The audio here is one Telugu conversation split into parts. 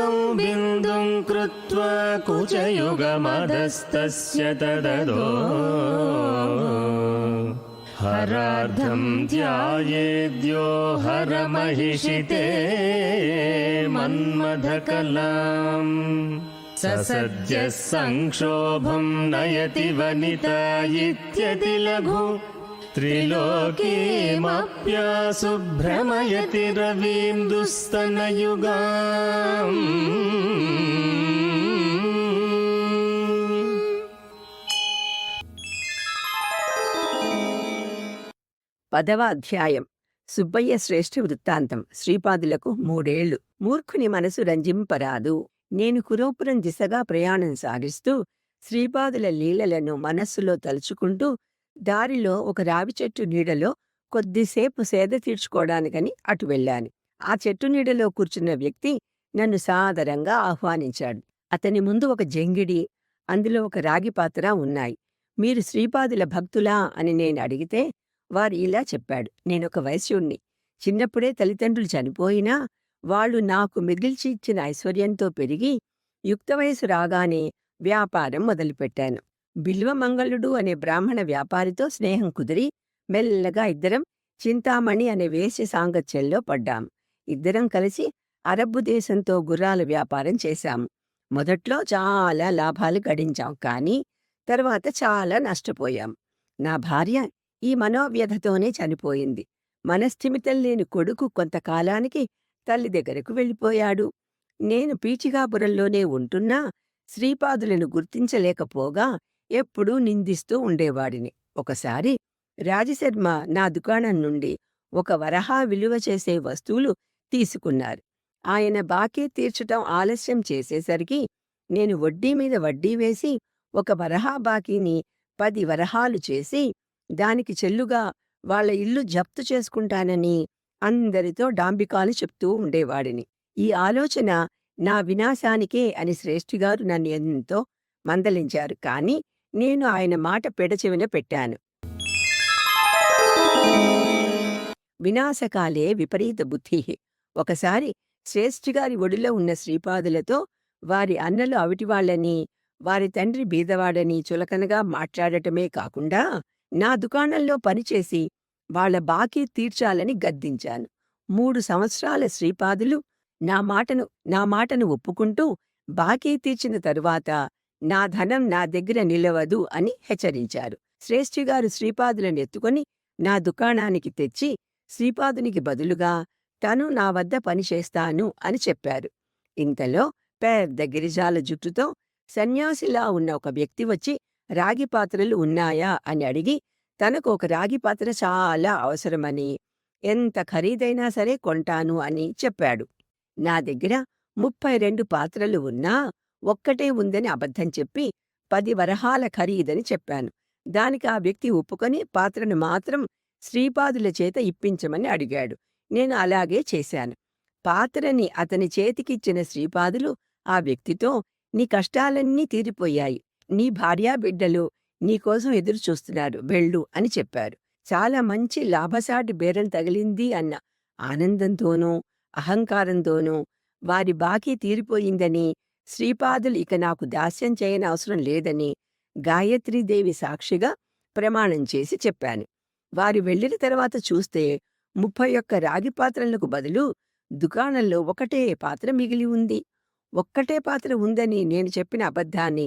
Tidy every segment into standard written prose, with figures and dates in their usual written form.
एकं बिन्दुं कृत्वा कुचयुगमधस्तस्य तददो हरार्धं ध्यायेद्यो हरमहिषिते मन्मथकलाम् ससद्यः संक्षोभं नयति वनिता इत्यति लघु त्रिलोकीमप्यासु भ्रमयति रवीन्दुस्तनयुगाम्। పదవ అధ్యాయం. సుబ్బయ్య శ్రేష్ఠ వృత్తాంతం. శ్రీపాదులకు 3 ఏళ్లు. మూర్ఖుని మనసు రంజింపరాదు. నేను కురోపురం దిశగా ప్రయాణం సాగిస్తూ శ్రీపాదుల లీలలను మనస్సులో తలుచుకుంటూ దారిలో ఒక రావి చెట్టు నీడలో కొద్దిసేపు సేద తీర్చుకోవడానికని అటు వెళ్ళాను. ఆ చెట్టు నీడలో కూర్చున్న వ్యక్తి నన్ను సాదరంగా ఆహ్వానించాడు. అతని ముందు ఒక జంగిడి, అందులో ఒక రాగి పాత్ర ఉన్నాయి. మీరు శ్రీపాదుల భక్తులా అని నేను అడిగితే వారు ఇలా చెప్పాడు. నేనొక వైశ్యుణ్ణి. చిన్నప్పుడే తల్లిదండ్రులు చనిపోయినా వాళ్ళు నాకు మిగిల్చి ఇచ్చిన ఐశ్వర్యంతో పెరిగి యుక్త వయసు రాగానే వ్యాపారం మొదలుపెట్టాను. బిల్వమంగళుడు అనే బ్రాహ్మణ వ్యాపారితో స్నేహం కుదిరి మెల్లగా ఇద్దరం చింతామణి అనే వేశ్య సాంగత్యంలో పడ్డాం. ఇద్దరం కలిసి అరబ్బు దేశంతో గుర్రాల వ్యాపారం చేశాము. మొదట్లో చాలా లాభాలు గడించాం, కానీ తర్వాత చాలా నష్టపోయాం. నా భార్య ఈ మనోవ్యధతోనే చనిపోయింది. మనస్థిమితం లేని కొడుకు కొంతకాలానికి తల్లి దగ్గరకు వెళ్ళిపోయాడు. నేను పీచిగాపురంలోనే ఉంటున్నా శ్రీపాదులను గుర్తించలేకపోగా ఎప్పుడూ నిందిస్తూ ఉండేవాడిని. ఒకసారి రాజశర్మ నా దుకాణం నుండి ఒక వరహా విలువ చేసే వస్తువులు తీసుకున్నారు. ఆయన బాకీ తీర్చటం ఆలస్యం చేసేసరికి నేను వడ్డీ మీద వడ్డీ వేసి ఒక వరహా బాకీని 10 వరహాలు చేసి దానికి చెల్లుగా వాళ్ల ఇల్లు జప్తు చేసుకుంటానని అందరితో డాంబికాలు చెప్తూ ఉండేవాడిని. ఈ ఆలోచన నా వినాశానికే అని శ్రేష్ఠిగారు నన్ను ఎంతో మందలించారు, కానీ నేను ఆయన మాట పెడచెవిన పెట్టాను. వినాశకాలే విపరీత బుద్ధి. ఒకసారి శ్రేష్ఠిగారి ఒడిలో ఉన్న శ్రీపాదులతో వారి అన్నలు అవిటివాళ్లని, వారి తండ్రి బీదవాడని చులకనగా మాట్లాడటమే కాకుండా నా దుకాణంలో పనిచేసి వాళ్ల బాకీ తీర్చాలని గద్దించాను. 3 సంవత్సరాల శ్రీపాదులు నా మాటను ఒప్పుకుంటూ బాకీ తీర్చిన తరువాత నా ధనం నా దగ్గర నిలవదు అని హెచ్చరించారు. శ్రేష్ఠిగారు శ్రీపాదులను ఎత్తుకొని నా దుకాణానికి తెచ్చి శ్రీపాదునికి బదులుగా తను నా వద్ద పనిచేస్తాను అని చెప్పారు. ఇంతలో పెద్ద గిరిజాల జుట్టుతో సన్యాసిలా ఉన్న ఒక వ్యక్తి వచ్చి రాగి పాత్రలు ఉన్నాయా అని అడిగి తనకు ఒక రాగి పాత్ర చాలా అవసరమని, ఎంత ఖరీదైనా సరే కొంటాను అని చెప్పాడు. నా దగ్గర 32 పాత్రలు ఉన్నా ఒక్కటే ఉందని అబద్ధం చెప్పి 10 వరహాల ఖరీదని చెప్పాను. దానికి ఆ వ్యక్తి ఒప్పుకొని పాత్రను మాత్రం శ్రీపాదుల చేత ఇప్పించమని అడిగాడు. నేను అలాగే చేశాను. పాత్రని అతని చేతికిచ్చిన శ్రీపాదులు ఆ వ్యక్తితో, నీ కష్టాలన్నీ తీరిపోయాయి, నీ భార్యాబిడ్డలు నీకోసం ఎదురుచూస్తున్నారు, వెళ్ళు అని చెప్పారు. చాలా మంచి లాభసాటి బేరం తగిలింది అన్న ఆనందంతోనూ అహంకారంతోనూ వారి బాకీ తీరిపోయిందని, శ్రీపాదులు ఇక నాకు దాస్యం చేయనవసరం లేదని గాయత్రీదేవి సాక్షిగా ప్రమాణం చేసి చెప్పాను. వారు వెళ్ళిన తర్వాత చూస్తే 31 రాగి పాత్రలకు బదులు దుకాణంలో ఒకటే పాత్ర మిగిలి ఉంది. ఒక్కటే పాత్ర ఉందని నేను చెప్పిన అబద్ధాన్ని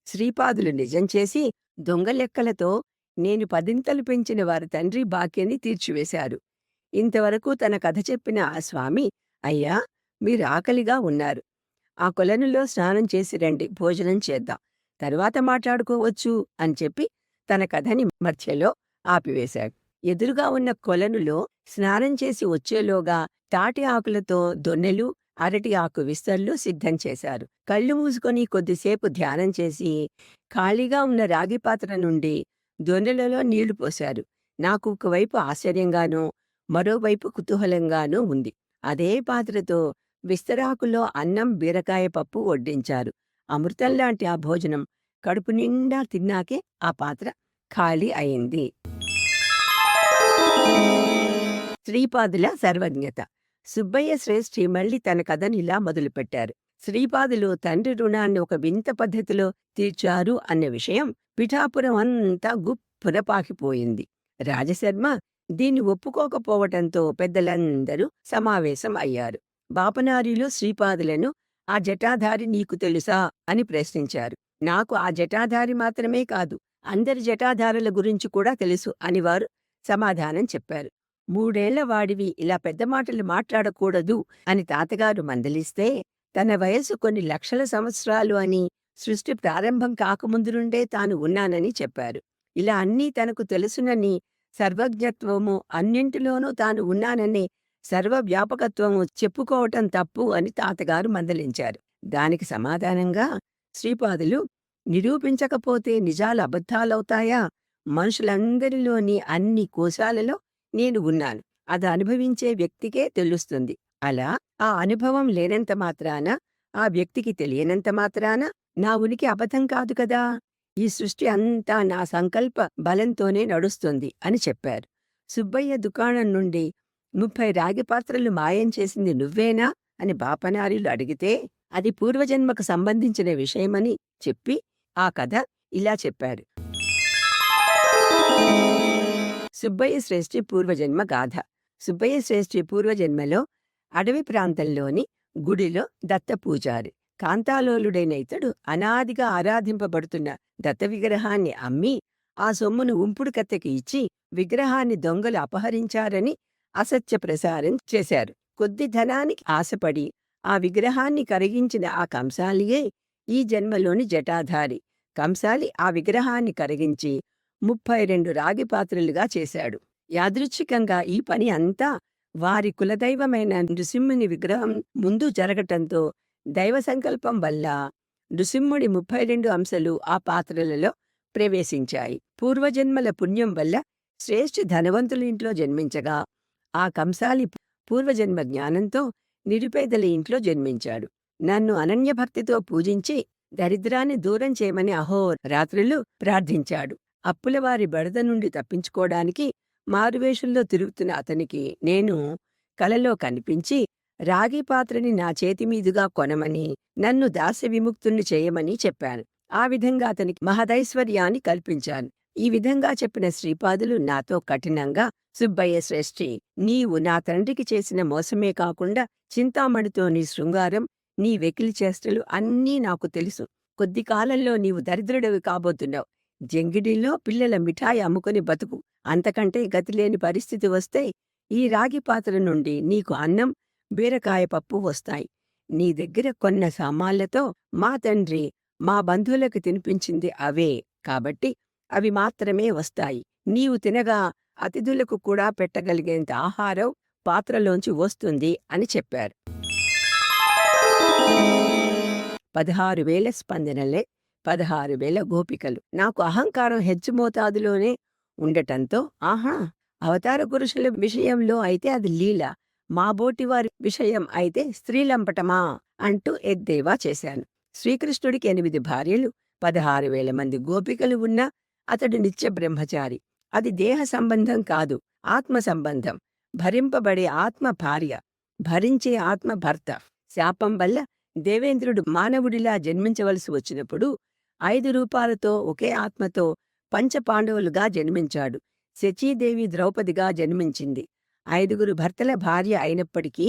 శ్రీపాదులు నిజం చేసి దొంగలెక్కలతో నేను 10 పెంచిన వారి తండ్రి బాకీని తీర్చివేశారు. ఇంతవరకు తన కథ చెప్పిన ఆ స్వామి, అయ్యా, మీరు ఆకలిగా ఉన్నారు, ఆ కొలనులో స్నానం చేసి రండి, భోజనం చేద్దాం, తరువాత మాట్లాడుకోవచ్చు అని చెప్పి తన కథని మధ్యలో ఆపివేశాడు. ఎదురుగా ఉన్న కొలనులో స్నానం చేసి వచ్చేలోగా తాటి ఆకులతో దొన్నెలు, అరటి ఆకు విస్తర్లు సిద్ధం చేశారు. కళ్ళు మూసుకొని కొద్దిసేపు ధ్యానం చేసి ఖాళీగా ఉన్న రాగి పాత్ర నుండి దొన్నెలలో నీళ్లు పోశారు. నాకు ఒకవైపు ఆశ్చర్యంగానూ మరోవైపు కుతూహలంగానూ ఉంది. అదే పాత్రతో విస్తరాకులో అన్నం, బీరకాయ పప్పు వడ్డించారు. అమృతంలాంటి ఆ భోజనం కడుపు నిండా తిన్నాకే ఆ పాత్ర ఖాళీ అయింది. శ్రీపాదుల సర్వజ్ఞత. సుబ్బయ్య శ్రేష్ఠి మళ్ళీ తన కథనిలా మొదలుపెట్టారు. శ్రీపాదులు తండ్రి రుణాన్ని ఒక వింత పద్ధతిలో తీర్చారు అన్న విషయం పిఠాపురం అంతా గుప్పున పాకిపోయింది. రాజశర్మ దీన్ని ఒప్పుకోకపోవటంతో పెద్దలందరూ సమావేశం అయ్యారు. బాపనారిలో శ్రీపాదులను "ఆ జటాధారి నీకు తెలుసా?" అని ప్రశ్నించారు. "నాకు ఆ జటాధారి మాత్రమే కాదు, అందరి జటాధారుల గురించి కూడా తెలుసు" అని వారు సమాధానం చెప్పారు. "3 ఏళ్ల వాడివి ఇలా పెద్ద మాటలు మాట్లాడకూడదు" అని తాతగారు మందలిస్తే, తన వయస్సు కొన్ని లక్షల సంవత్సరాలు అని, సృష్టి ప్రారంభం కాకముందు నుండే తాను ఉన్నానని చెప్పారు. ఇలా అన్నీ తనకు తెలుసునని, సర్వజ్ఞత్వము, అన్నింటిలోనూ తాను ఉన్నాననే సర్వవ్యాపకత్వము చెప్పుకోవటం తప్పు అని తాతగారు మందలించారు. దానికి సమాధానంగా శ్రీపాదులు, "నిరూపించకపోతే నిజాలు అబద్ధాలవుతాయా? మనుషులందరిలోని అన్ని కోశాలలో నేను ఉన్నాను. అది అనుభవించే వ్యక్తికే తెలుస్తుంది. అలా ఆ అనుభవం లేనంత మాత్రాన, ఆ వ్యక్తికి తెలియనంత మాత్రాన నా ఉనికి అబద్ధం కాదు కదా! ఈ సృష్టి అంతా నా సంకల్ప బలంతోనే నడుస్తుంది" అని చెప్పారు. సుబ్బయ్య దుకాణం నుండి 30 రాగి పాత్రలు మాయం చేసింది నువ్వేనా అని బాపనారిలు అడిగితే, అది పూర్వజన్మకు సంబంధించిన విషయమని చెప్పి ఆ కథ ఇలా చెప్పారు. సుబ్బయ్య శ్రేష్ఠి పూర్వజన్మ గాథ. సుబ్బయ్య శ్రేష్ఠి పూర్వజన్మలో అడవి ప్రాంతంలోని గుడిలో దత్తపూజారి. కాంతాలోలుడైన ఇతడు అనాదిగా ఆరాధింపబడుతున్న దత్త విగ్రహాన్ని అమ్మి, ఆ సొమ్మును ఉంపుడు కత్తెకి ఇచ్చి విగ్రహాన్ని దొంగలు అపహరించారని అసత్య ప్రసారం చేశారు. కొద్ది ధనానికి ఆశపడి ఆ విగ్రహాన్ని కరిగించిన ఆ కంసాలియే ఈ జన్మలోని జటాధారి. కంసాలి ఆ విగ్రహాన్ని కరిగించి 32 రాగి పాత్రలుగా చేశాడు. యాదృచ్ఛికంగా ఈ పని అంతా వారి కులదైవమైన నృసింహుని విగ్రహం ముందు జరగటంతో దైవ సంకల్పం వల్ల నృసింహుడి 32 అంశలు ఆ పాత్రలలో ప్రవేశించాయి. పూర్వజన్మల పుణ్యం వల్ల శ్రేష్ఠి ధనవంతుల ఇంట్లో జన్మించగా, ఆ కంసాలి పూర్వజన్మ జ్ఞానంతో నిరుపేదల ఇంట్లో జన్మించాడు. నన్ను అనన్యభక్తితో పూజించి దరిద్రాన్ని దూరం చేయమని అహోరాత్రులు ప్రార్థించాడు. అప్పులవారి బెడద నుండి తప్పించుకోవడానికి మారువేషంలో తిరుగుతున్న అతనికి నేను కలలో కనిపించి, రాగి పాత్రని నా చేతిమీదుగా కొనమని, నన్ను దాస్య విముక్తుణ్ణి చేయమని చెప్పాను. ఆ విధంగా అతనికి మహదైశ్వర్యాన్ని కల్పించాను. ఈ విధంగా చెప్పిన శ్రీపాదులు నాతో కఠినంగా, "సుబ్బయ్య శ్రేష్ఠి, నీవు నా తండ్రికి చేసిన మోసమే కాకుండా చింతామణితో నీ శృంగారం, నీ వెకిలి చేష్టలు అన్నీ నాకు తెలుసు. కొద్ది కాలంలో నీవు దరిద్రుడివి కాబోతున్నావు. జంగిడిలో పిల్లల మిఠాయి అమ్ముకుని బతుకు. అంతకంటే గతిలేని పరిస్థితి వస్తే ఈ రాగి పాత్ర నుండి నీకు అన్నం, బీరకాయ పప్పు వస్తాయి. నీ దగ్గర కొన్న సామాన్లతో మా తండ్రి మా బంధువులకు తినిపించింది అవే కాబట్టి అవి మాత్రమే వస్తాయి. నీవు తినగా అతిథులకు కూడా పెట్టగలిగేంత ఆహారం పాత్రలోంచి వస్తుంది" అని చెప్పారు. 16,000 స్పందనలే 16,000 గోపికలు. నాకు అహంకారం హెచ్చు మోతాదులోనే ఉండటంతో, ఆహా, అవతార పురుషుల విషయంలో అయితే అది లీల, మాబోటివారి విషయం అయితే స్త్రీలంపటమా అంటూ ఎద్దేవా చేశాను. శ్రీకృష్ణుడికి 8 భార్యలు, 16,000 మంది గోపికలు ఉన్నా అతడు నిత్య బ్రహ్మచారి. అది దేహ సంబంధం కాదు, ఆత్మ సంబంధం. భరింపబడే ఆత్మ భార్య, భరించే ఆత్మ భర్త. శాపం వల్ల దేవేంద్రుడు మానవుడిలా జన్మించవలసి వచ్చినప్పుడు 5 రూపాలతో ఒకే ఆత్మతో పంచపాండవులుగా జన్మించాడు. శచీదేవి ద్రౌపదిగా జన్మించింది. 5 భర్తల భార్య అయినప్పటికీ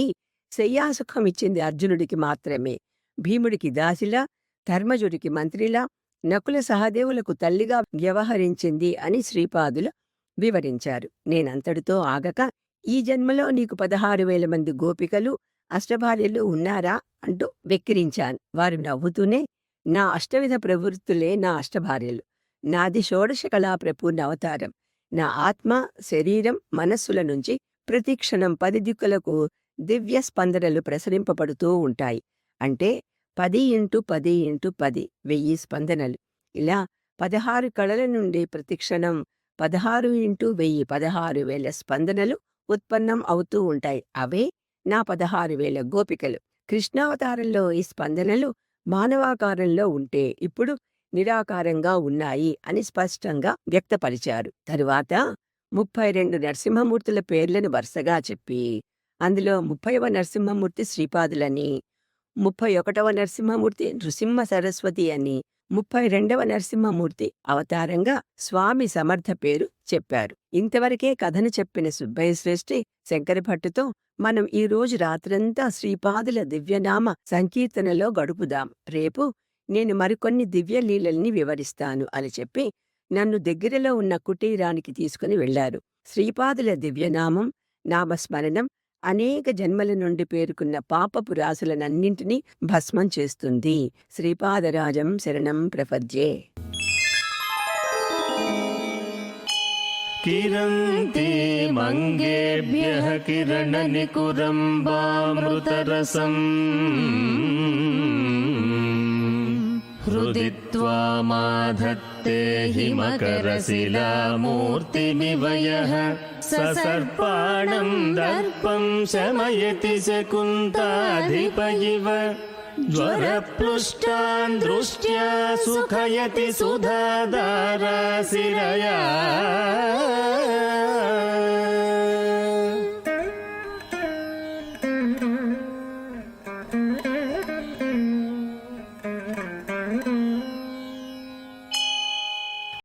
శయ్యాసుఖమిచ్చింది అర్జునుడికి మాత్రమే. భీముడికి దాసిలా, ధర్మజుడికి మంత్రిలా, నకుల సహదేవులకు తల్లిగా వ్యవహరించింది అని శ్రీపాదులు వివరించారు. నేనంతటితో ఆగక, ఈ జన్మలో నీకు 16,000 మంది గోపికలు, అష్టభార్యలు ఉన్నారా అంటూ వెక్కిరించాను. వారు నవ్వుతూనే, నా అష్టవిధ ప్రవృత్తులే నా అష్టభార్యలు. నాది షోడశ కళా ప్రపూర్ణ అవతారం. నా ఆత్మ, శరీరం, మనస్సుల నుంచి ప్రతిక్షణం 10 దిక్కులకు దివ్య స్పందనలు ప్రసరింపబడుతూ ఉంటాయి. అంటే 10 × 10 × 10 1000 స్పందనలు. ఇలా 16 కళల నుండి ప్రతిక్షణం 16 × 1000 16,000 స్పందనలు ఉత్పన్నం అవుతూ ఉంటాయి. అవే నా 16,000 గోపికలు. కృష్ణావతారంలో ఈ స్పందనలు మానవాకారంలో ఉంటే ఇప్పుడు నిరాకారంగా ఉన్నాయి అని స్పష్టంగా వ్యక్తపరిచారు. తరువాత 32 నరసింహమూర్తుల పేర్లను వరుసగా చెప్పి, అందులో 30వ నరసింహమూర్తి శ్రీపాదులని, 31వ నరసింహమూర్తి నృసింహ సరస్వతి అని, 32వ నరసింహమూర్తి అవతారంగా స్వామి సమర్థ పేరు చెప్పారు. ఇంతవరకే కథను చెప్పిన సుబ్బయ్య శ్రేష్ఠి శంకరభట్టుతో మనం ఈ రోజు రాత్రంతా శ్రీపాదుల దివ్యనామ సంకీర్తనలో గడుపుదాం. రేపు నేను మరికొన్ని దివ్యలీలల్ని వివరిస్తాను అని చెప్పి నన్ను దగ్గరలో ఉన్న కుటీరానికి తీసుకుని వెళ్లారు. శ్రీపాదుల దివ్యనామం, నామస్మరణం అనేక జన్మల నుండి పేరుకున్న పాపపు రాసులనన్నింటినీ భస్మం చేస్తుంది. శ్రీపాదరాజం శరణం ప్రపద్యే. किरन्ति मङ्गेभ्यः किरणनिकुरम्बामृतरसम् हृदि त्वामाधत्ते हिमकरशिलामूर्तिमिव यः ससर्पाणं दर्पं शमयति शकुन्ताधिप इव ज्वरप्लुष्टान् दृष्ट्या सुखयति सुधाधाराशिरया